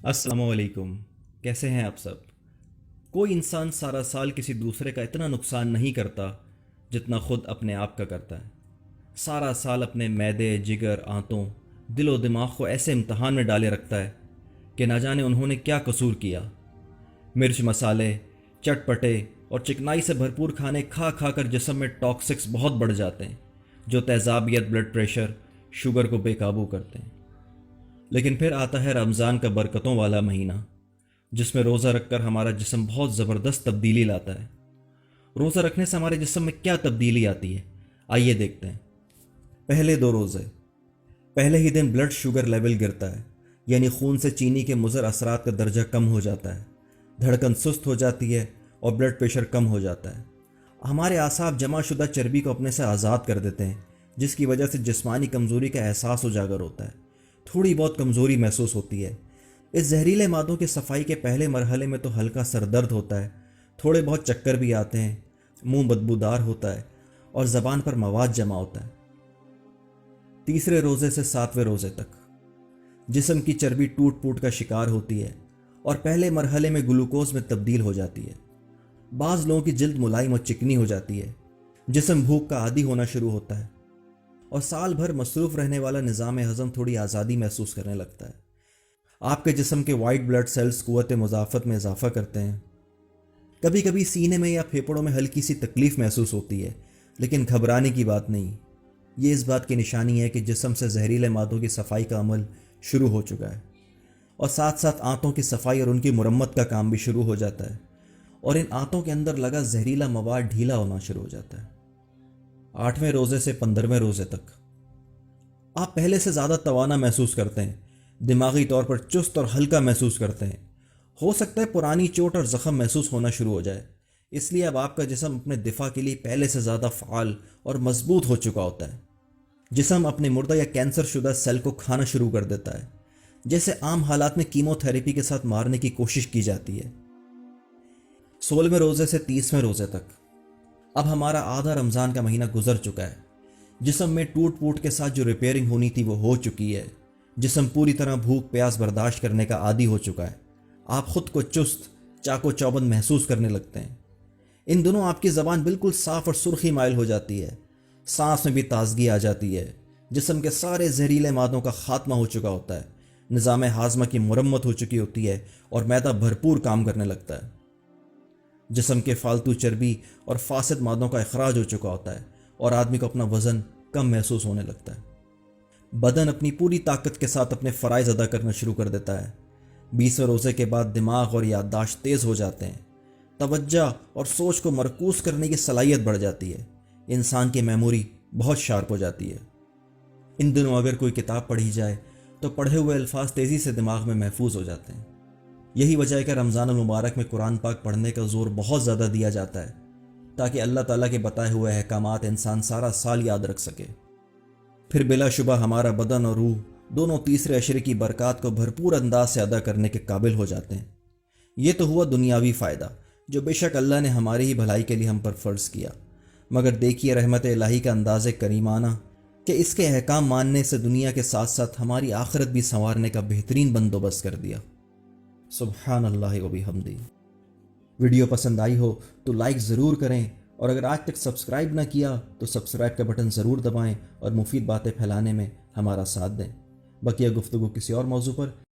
السلام علیکم، کیسے ہیں آپ سب؟ کوئی انسان سارا سال کسی دوسرے کا اتنا نقصان نہیں کرتا جتنا خود اپنے آپ کا کرتا ہے۔ سارا سال اپنے معدے، جگر، آنتوں، دل و دماغ کو ایسے امتحان میں ڈالے رکھتا ہے کہ نہ جانے انہوں نے کیا قصور کیا۔ مرچ، مسالے، چٹپٹے اور چکنائی سے بھرپور کھانے کھا کھا کر جسم میں ٹاکسکس بہت بڑھ جاتے ہیں جو تیزابیت، بلڈ پریشر، شوگر کو بے قابو کرتے ہیں۔ لیکن پھر آتا ہے رمضان کا برکتوں والا مہینہ، جس میں روزہ رکھ کر ہمارا جسم بہت زبردست تبدیلی لاتا ہے۔ روزہ رکھنے سے ہمارے جسم میں کیا تبدیلی آتی ہے، آئیے دیکھتے ہیں۔ پہلے 2 روزے، پہلے ہی دن بلڈ شوگر لیول گرتا ہے، یعنی خون سے چینی کے مضر اثرات کا درجہ کم ہو جاتا ہے، دھڑکن سست ہو جاتی ہے اور بلڈ پریشر کم ہو جاتا ہے۔ ہمارے اعصاب جمع شدہ چربی کو اپنے سے آزاد کر دیتے ہیں، جس کی وجہ سے جسمانی کمزوری کا احساس اجاگر ہوتا ہے، تھوڑی بہت کمزوری محسوس ہوتی ہے۔ اس زہریلے مادوں کی صفائی کے پہلے مرحلے میں تو ہلکا سر درد ہوتا ہے، تھوڑے بہت چکر بھی آتے ہیں، منہ بدبودار ہوتا ہے اور زبان پر مواد جمع ہوتا ہے۔ تیسرے روزے سے 7ویں روزے تک جسم کی چربی ٹوٹ پوٹ کا شکار ہوتی ہے اور پہلے مرحلے میں گلوکوز میں تبدیل ہو جاتی ہے۔ بعض لوگوں کی جلد ملائم اور چکنی ہو جاتی ہے، جسم بھوک کا عادی ہونا شروع ہوتا ہے اور سال بھر مصروف رہنے والا نظام ہضم تھوڑی آزادی محسوس کرنے لگتا ہے۔ آپ کے جسم کے وائٹ بلڈ سیلز قوت مضافت میں اضافہ کرتے ہیں۔ کبھی کبھی سینے میں یا پھیپھڑوں میں ہلکی سی تکلیف محسوس ہوتی ہے، لیکن گھبرانے کی بات نہیں۔ یہ اس بات کی نشانی ہے کہ جسم سے زہریلے مادوں کی صفائی کا عمل شروع ہو چکا ہے، اور ساتھ ساتھ آنتوں کی صفائی اور ان کی مرمت کا کام بھی شروع ہو جاتا ہے، اور ان آنتوں کے اندر لگا زہریلا مواد ڈھیلا ہونا شروع ہو جاتا ہے۔ 8ویں روزے سے 15ویں روزے تک آپ پہلے سے زیادہ توانا محسوس کرتے ہیں، دماغی طور پر چست اور ہلکا محسوس کرتے ہیں۔ ہو سکتا ہے پرانی چوٹ اور زخم محسوس ہونا شروع ہو جائے، اس لیے اب آپ کا جسم اپنے دفاع کے لیے پہلے سے زیادہ فعال اور مضبوط ہو چکا ہوتا ہے۔ جسم اپنے مردہ یا کینسر شدہ سیل کو کھانا شروع کر دیتا ہے، جیسے عام حالات میں کیمو تھراپی کے ساتھ مارنے کی کوشش کی جاتی ہے۔ 16ویں روزے سے 30ویں روزے تک اب ہمارا آدھا رمضان کا مہینہ گزر چکا ہے۔ جسم میں ٹوٹ پوٹ کے ساتھ جو ریپیئرنگ ہونی تھی وہ ہو چکی ہے۔ جسم پوری طرح بھوک پیاس برداشت کرنے کا عادی ہو چکا ہے۔ آپ خود کو چست، چاق و چوبند محسوس کرنے لگتے ہیں۔ ان دنوں آپ کی زبان بالکل صاف اور سرخی مائل ہو جاتی ہے، سانس میں بھی تازگی آ جاتی ہے۔ جسم کے سارے زہریلے مادوں کا خاتمہ ہو چکا ہوتا ہے، نظام ہاضمہ کی مرمت ہو چکی ہوتی ہے اور معدہ بھرپور کام کرنے لگتا ہے۔ جسم کے فالتو چربی اور فاسد مادوں کا اخراج ہو چکا ہوتا ہے اور آدمی کو اپنا وزن کم محسوس ہونے لگتا ہے۔ بدن اپنی پوری طاقت کے ساتھ اپنے فرائض ادا کرنا شروع کر دیتا ہے۔ 20ویں روزے کے بعد دماغ اور یادداشت تیز ہو جاتے ہیں، توجہ اور سوچ کو مرکوز کرنے کی صلاحیت بڑھ جاتی ہے، انسان کی میموری بہت شارپ ہو جاتی ہے۔ ان دنوں اگر کوئی کتاب پڑھی جائے تو پڑھے ہوئے الفاظ تیزی سے دماغ میں محفوظ ہو جاتے ہیں۔ یہی وجہ ہے کہ رمضان المبارک میں قرآن پاک پڑھنے کا زور بہت زیادہ دیا جاتا ہے، تاکہ اللہ تعالیٰ کے بتائے ہوئے احکامات انسان سارا سال یاد رکھ سکے۔ پھر بلا شبہ ہمارا بدن اور روح دونوں تیسرے عشرے کی برکات کو بھرپور انداز سے ادا کرنے کے قابل ہو جاتے ہیں۔ یہ تو ہوا دنیاوی فائدہ، جو بے شک اللہ نے ہماری ہی بھلائی کے لیے ہم پر فرض کیا، مگر دیکھیے رحمت الہی کا انداز کریمانہ کہ اس کے احکام ماننے سے دنیا کے ساتھ ساتھ ہماری آخرت بھی سنوارنے کا بہترین بندوبست کر دیا۔ سبحان اللہ و بحمدہ۔ ویڈیو پسند آئی ہو تو لائک ضرور کریں، اور اگر آج تک سبسکرائب نہ کیا تو سبسکرائب کا بٹن ضرور دبائیں اور مفید باتیں پھیلانے میں ہمارا ساتھ دیں۔ بقیہ گفتگو کسی اور موضوع پر